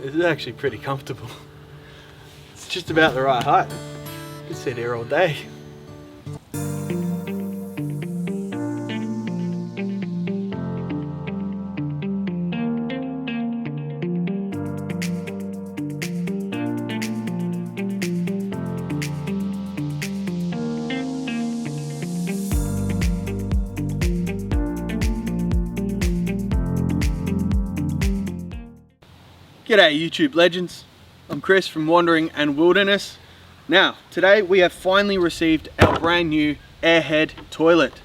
This is actually pretty comfortable. It's just about the right height. You can sit here all day. G'day YouTube legends, I'm Chris from Wandering and Wilderness. Now, today we have finally received our brand new AirHead toilet.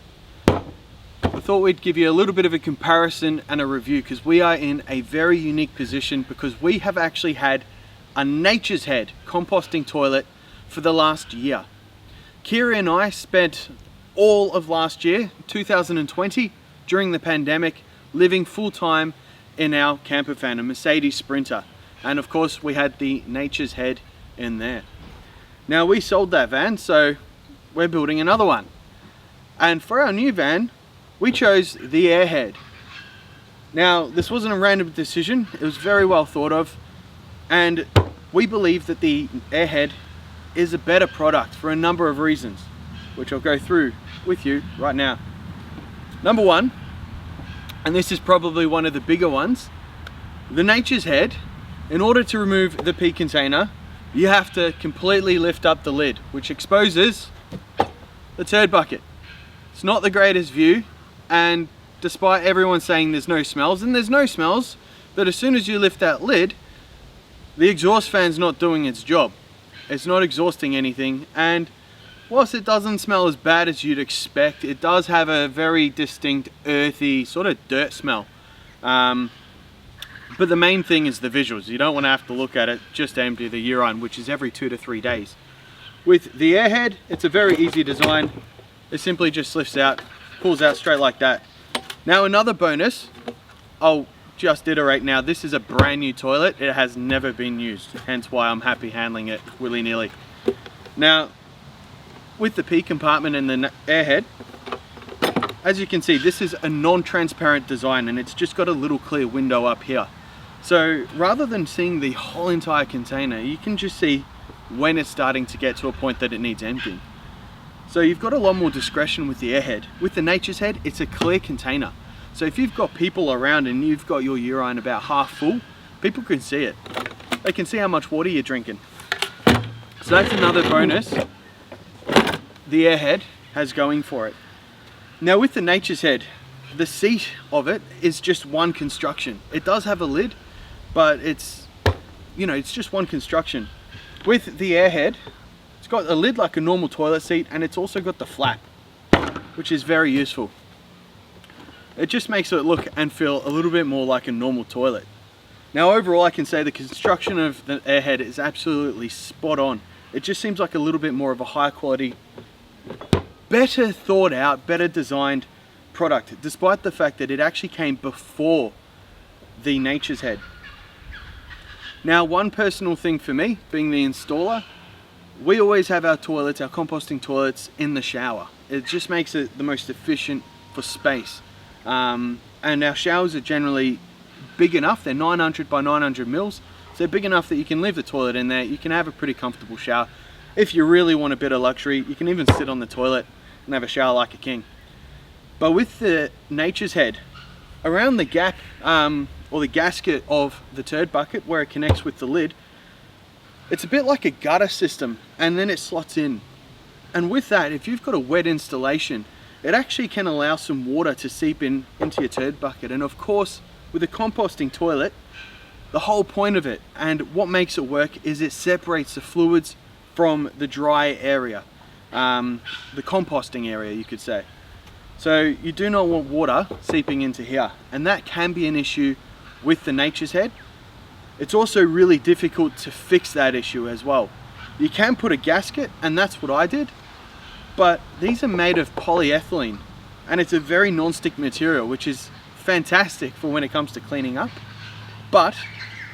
I thought we'd give you a little bit of a comparison and a review because we are in a very unique position because we have actually had a NaturesHead composting toilet for the last year. Kira and I spent all of last year, 2020, during the pandemic, living full-time in our camper van, a Mercedes Sprinter, and of course we had the NaturesHead in there. Now we sold that van, so we're building another one, and for our new van we chose the AirHead. Now this wasn't a random decision, it was very well thought of, and we believe that the AirHead is a better product for a number of reasons, which I'll go through with you right now. Number one, and this is probably one of the bigger ones, the NaturesHead, in order to remove the pee container, you have to completely lift up the lid, which exposes the turd bucket. It's not the greatest view, and despite everyone saying there's no smells, and there's no smells, but as soon as you lift that lid, the exhaust fan's not doing its job. It's not exhausting anything, and whilst it doesn't smell as bad as you'd expect, it does have a very distinct earthy sort of dirt smell. But the main thing is the visuals. You don't want to have to look at it, just empty the urine, which is every 2 to 3 days. With the AirHead, it's a very easy design. It simply just lifts out, pulls out straight like that. Now another bonus, I'll just iterate now, this is a brand new toilet. It has never been used, hence why I'm happy handling it willy-nilly. Now, with the pee compartment and the AirHead, as you can see, this is a non-transparent design and it's just got a little clear window up here. So rather than seeing the whole entire container, you can just see when it's starting to get to a point that it needs emptying. So you've got a lot more discretion with the AirHead. With the NaturesHead, it's a clear container. So if you've got people around and you've got your urine about half full, people can see it. They can see how much water you're drinking. So that's another bonus the AirHead has going for it. Now with the NaturesHead, the seat of it is just one construction. It does have a lid, but it's just one construction. With the AirHead, it's got a lid like a normal toilet seat, and it's also got the flap, which is very useful. It just makes it look and feel a little bit more like a normal toilet. Now overall, I can say the construction of the AirHead is absolutely spot on. It just seems like a little bit more of a high quality, better thought out, better designed product, despite the fact that it actually came before the NaturesHead. Now, one personal thing for me, being the installer, we always have our toilets, our composting toilets, in the shower. It just makes it the most efficient for space. And our showers are generally big enough, they're 900 by 900 mils, so they're big enough that you can leave the toilet in there, you can have a pretty comfortable shower. If you really want a bit of luxury, you can even sit on the toilet and have a shower like a king. But with the NaturesHead, around the gap or the gasket of the turd bucket where it connects with the lid, it's a bit like a gutter system, and then it slots in. And with that, if you've got a wet installation, it actually can allow some water to seep in into your turd bucket. And of course, with a composting toilet, the whole point of it and what makes it work is it separates the fluids from the dry area, the composting area, you could say. So you do not want water seeping into here, and that can be an issue with the NaturesHead. It's also really difficult to fix that issue as well. You can put a gasket, and that's what I did, but these are made of polyethylene, and it's a very non-stick material, which is fantastic for when it comes to cleaning up. But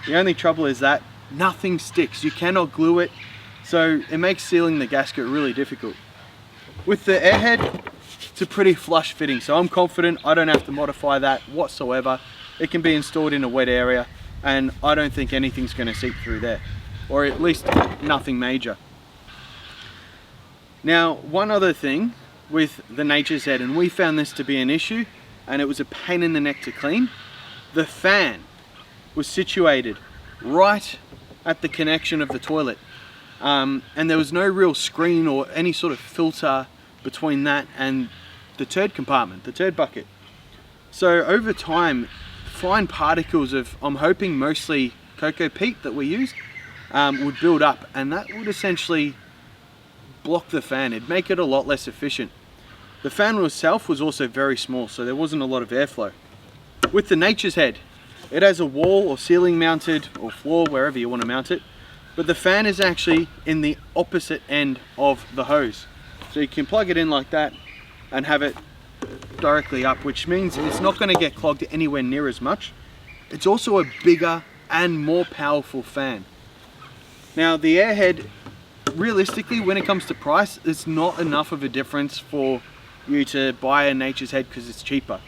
the only trouble is that nothing sticks. You cannot glue it, so it makes sealing the gasket really difficult. With the AirHead, it's a pretty flush fitting, so I'm confident I don't have to modify that whatsoever. It can be installed in a wet area, and I don't think anything's going to seep through there, or at least nothing major. Now, one other thing with the NaturesHead, and we found this to be an issue, and it was a pain in the neck to clean. The fan was situated right at the connection of the toilet, and there was no real screen or any sort of filter between that and the turd compartment, the turd bucket. So over time, fine particles of, I'm hoping mostly cocoa peat that we used, would build up, and that would essentially block the fan. It'd make it a lot less efficient. The fan itself was also very small, so there wasn't a lot of airflow. With the NaturesHead, it has a wall or ceiling mounted, or floor, wherever you want to mount it, but the fan is actually in the opposite end of the hose. So you can plug it in like that and have it directly up, which means it's not going to get clogged anywhere near as much. It's also a bigger and more powerful fan. Now the AirHead, realistically, when it comes to price, it's not enough of a difference for you to buy a NaturesHead because it's cheaper.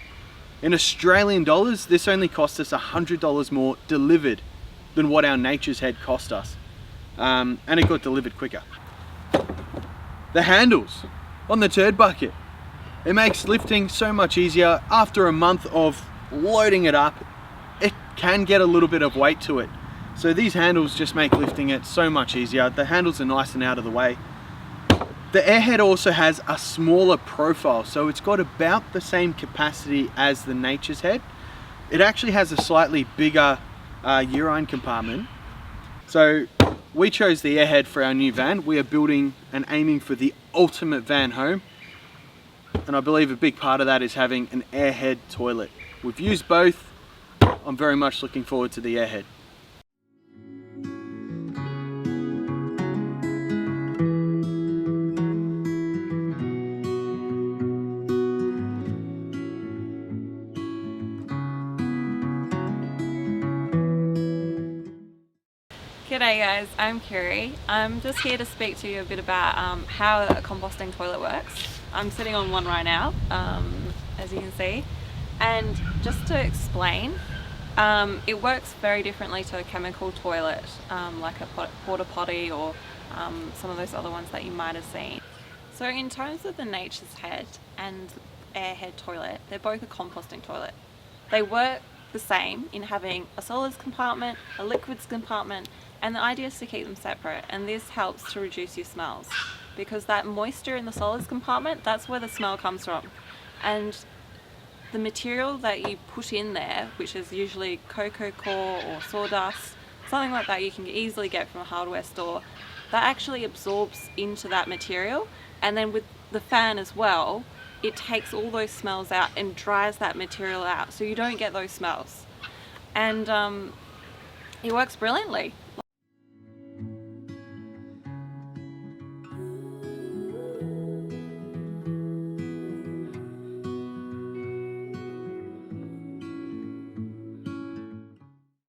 In Australian dollars, this only cost us $100 more delivered than what our NaturesHead cost us, and it got delivered quicker. The handles on the turd bucket, it makes lifting so much easier. After a month of loading it up, it can get a little bit of weight to it. So these handles just make lifting it so much easier. The handles are nice and out of the way. The AirHead also has a smaller profile, so it's got about the same capacity as the NaturesHead. It actually has a slightly bigger urine compartment. So we chose the AirHead for our new van. We are building and aiming for the ultimate van home, and I believe a big part of that is having an AirHead toilet. We've used both. I'm very much looking forward to the AirHead. G'day guys, I'm Kiri. I'm just here to speak to you a bit about how a composting toilet works. I'm sitting on one right now, as you can see, and just to explain, it works very differently to a chemical toilet, like a porta potty or some of those other ones that you might have seen. So in terms of the NaturesHead and AirHead toilet, they're both a composting toilet. They work the same in having a solids compartment, a liquids compartment, and the idea is to keep them separate, and this helps to reduce your smells because that moisture in the solids compartment, that's where the smell comes from. And the material that you put in there, which is usually cocoa core or sawdust, something like that you can easily get from a hardware store, that actually absorbs into that material, and then with the fan as well, it takes all those smells out and dries that material out so you don't get those smells. And it works brilliantly.